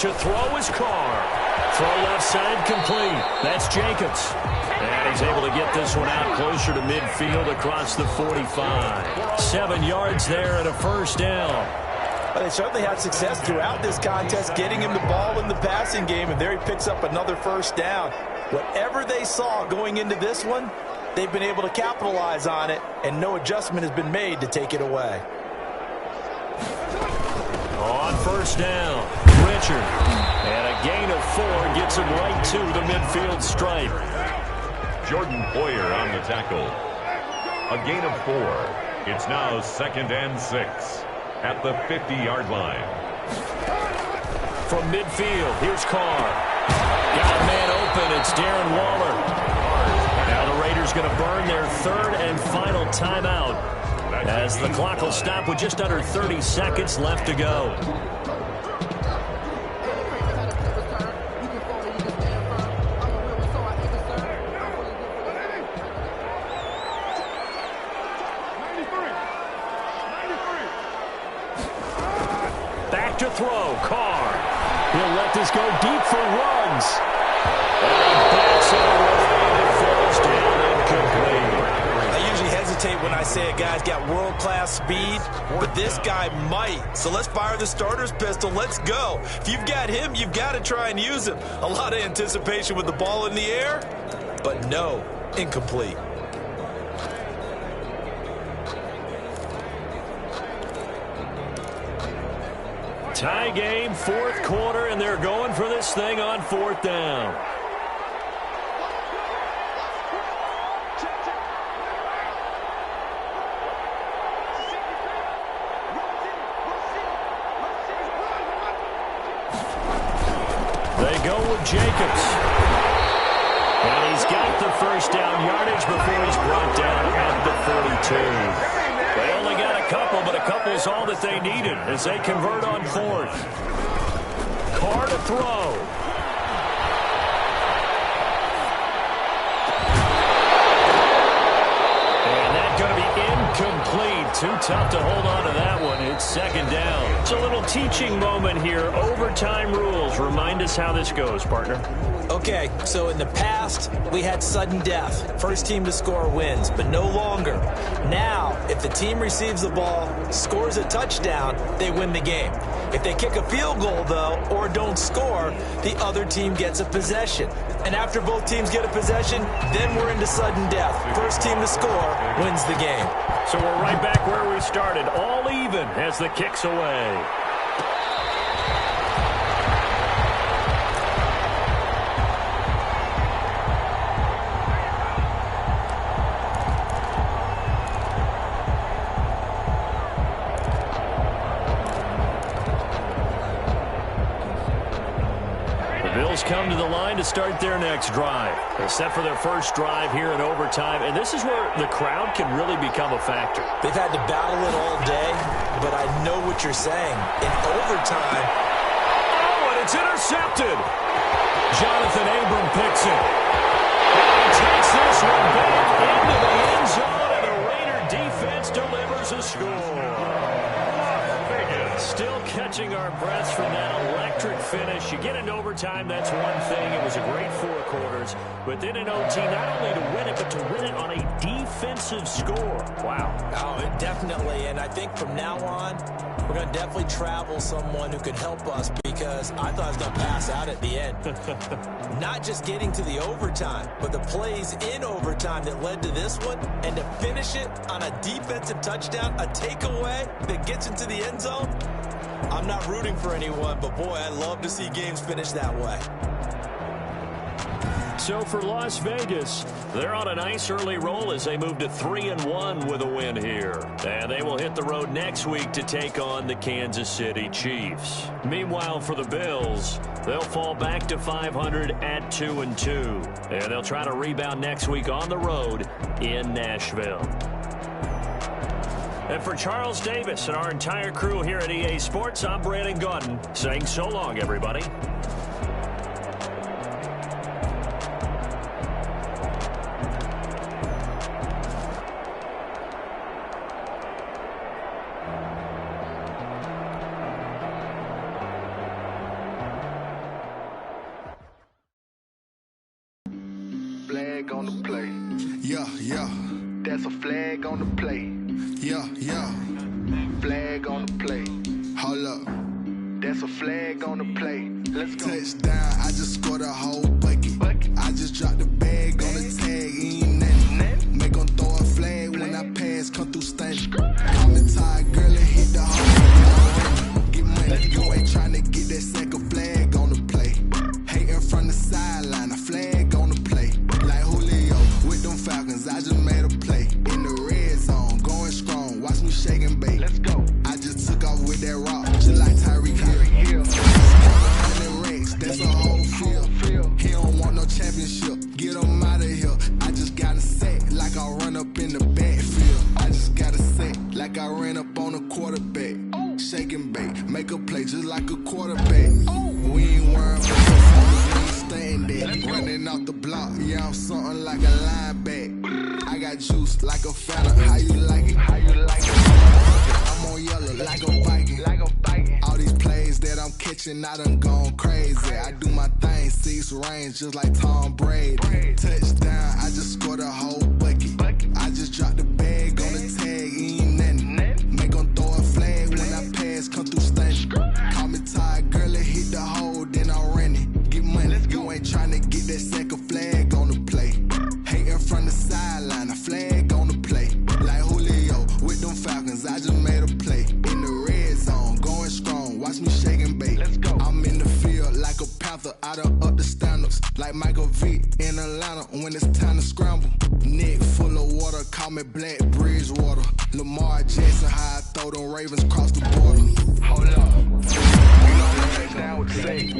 To throw is Carr. Throw left side complete. That's Jacobs. And he's able to get this one out closer to midfield across the 45. 7 yards there and a first down. Well, they certainly had success throughout this contest getting him the ball in the passing game, and there he picks up another first down. Whatever they saw going into this one, they've been able to capitalize on it, and no adjustment has been made to take it away. On first down, Richard. And a gain of 4 gets him right to the midfield stripe. Jordan Poyer on the tackle. A gain of 4. It's now 2nd and 6 at the 50-yard line. From midfield, here's Carr. Got a man open. It's Darren Waller. Now the Raiders going to burn their 3rd and final timeout as the clock will stop with just under 30 seconds left to go. Back to throw, Carr. He'll let this go deep for Ruggs. And he backs it away and it falls down incomplete. I usually hesitate when I say a guy's got world-class speed, but this guy might. So let's fire the starter's pistol. Let's go. If you've got him, you've got to try and use him. A lot of anticipation with the ball in the air, but no, incomplete. Tie game, 4th quarter, and they're going for this thing on 4th down. They go with Jacobs. And he's got the first down yardage before he's brought down at the 42. They only got a couple, but a couple's all that they needed as they convert on 4th. Carr to throw. too tough to hold on to that one. It's second down. It's a little teaching moment here. Overtime rules. Remind us how this goes, partner. Okay, so in the past, we had sudden death. First team to score wins, but no longer. Now, if the team receives the ball, scores a touchdown, they win the game. If they kick a field goal, though, or don't score, the other team gets a possession. And after both teams get a possession, then we're into sudden death. First team to score wins the game. So we're right back where we started, all even as the kick's away. Come to the line to start their next drive. They're set for their first drive here in overtime, and this is where the crowd can really become a factor. They've had to battle it all day, but I know what you're saying. In overtime... Oh, and it's intercepted. Jonathan Abram picks it. And he takes this one back into the end zone, and the Raider defense delivers a score. Still catching our breaths from that electric finish. You get into overtime, that's one thing. It was a great 4 quarters. But then in OT, not only to win it, but to win it on a defensive score. Wow. Oh, definitely. And I think from now on, we're going to definitely travel someone who could help us, because I thought I was going to pass out at the end. Not just getting to the overtime, but the plays in overtime that led to this one, and to finish it on a defensive touchdown, a takeaway that gets into the end zone. I'm not rooting for anyone, but boy, I love to see games finish that way. So for Las Vegas, they're on a nice early roll as they move to 3-1 with a win here. And they will hit the road next week to take on the Kansas City Chiefs. Meanwhile, for the Bills, they'll fall back to 500 at 2-2. And they'll try to rebound next week on the road in Nashville. And for Charles Davis and our entire crew here at EA Sports, I'm Brandon Gaudin saying so long, everybody. Flag on the play. Yeah, yeah. That's a flag on the play. Yeah, yeah. Flag on the play. Hold up. That's a flag on the play. Let's go. Touchdown, I just scored a whole bucket. I just dropped the bag on the tag, ain't nothing. Make 'em throw a flag when I pass, come through stunning. Call me tired, girl, and hit the hole. Get money, you ain't trying to get that second flag on the play. Hating from the sideline, a flag on the play. Like Julio with them Falcons, I just made a play. In the red zone, going strong, watch me shake and bake. Let's go. I just took off with that rock, just like Tyreek Hill. 100 racks, that's a whole field. He don't want no championship, get him out of here. I just got a sack, like I run up in the backfield. I just got a sack, like I ran up on a quarterback. Shake and bake, make a play just like a quarterback. We ain't worried about the phones, we ain't staying there. Running off the block, yeah, I'm something like a linebacker. I got juice like a Fanta, how you like it? How you like it? I'm on yellow like a Viking. All these plays that I'm catching, I done gone crazy. I do my thing, 6 range just like Tom Brady. Touchdown, I just scored a whole bucket. I just dropped the bag on the tag, ain't nothing. Make 'em throw a flag when I pass, come through stunning. Call me tired, girl, and hit the hole, then I ran it. Get money, you ain't trying to get that second flag on the play. Hating from the sideline, a flag on the play. Like Julio with them Falcons, I just made a play. In the red zone, going strong, watch me shake and bake. Let's go. I'm in the field like a Panther, I done up the standards. Like Michael Vick in Atlanta when it's time to scramble. Neck full of water, call me Black Bridgewater. Lamar Jackson, how I throw them Ravens across the border. Hold up. You know the touchdown with the safe.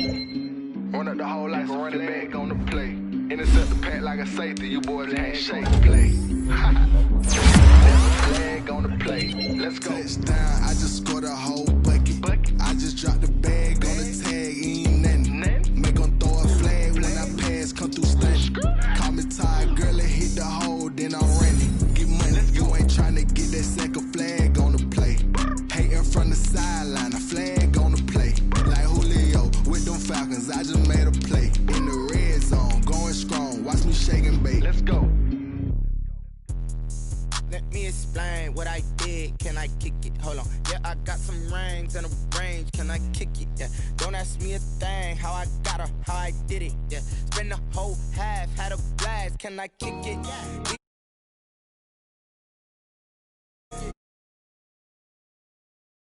Run up the whole like a running back on the play. Intercept the pack like a safety, you boys can't shake the play. That's a flag on the play. Let's go. Touchdown, I just scored a whole bucket. I just dropped the bag on the tag, ain't nothing. Make 'em throw a flag when I pass, come through stunning. Call me tired, girl, and hit the hole, then I ran it. Get money, you ain't trying to get that second flag just made a play. In the red zone, going strong. Watch me shake and bake. Let's go. Let me explain what I did. Can I kick it? Hold on. Yeah, I got some rings and a range. Can I kick it? Yeah. Don't ask me a thing. How I got her, how I did it. Yeah. Spend the whole half, had a blast. Can I kick it?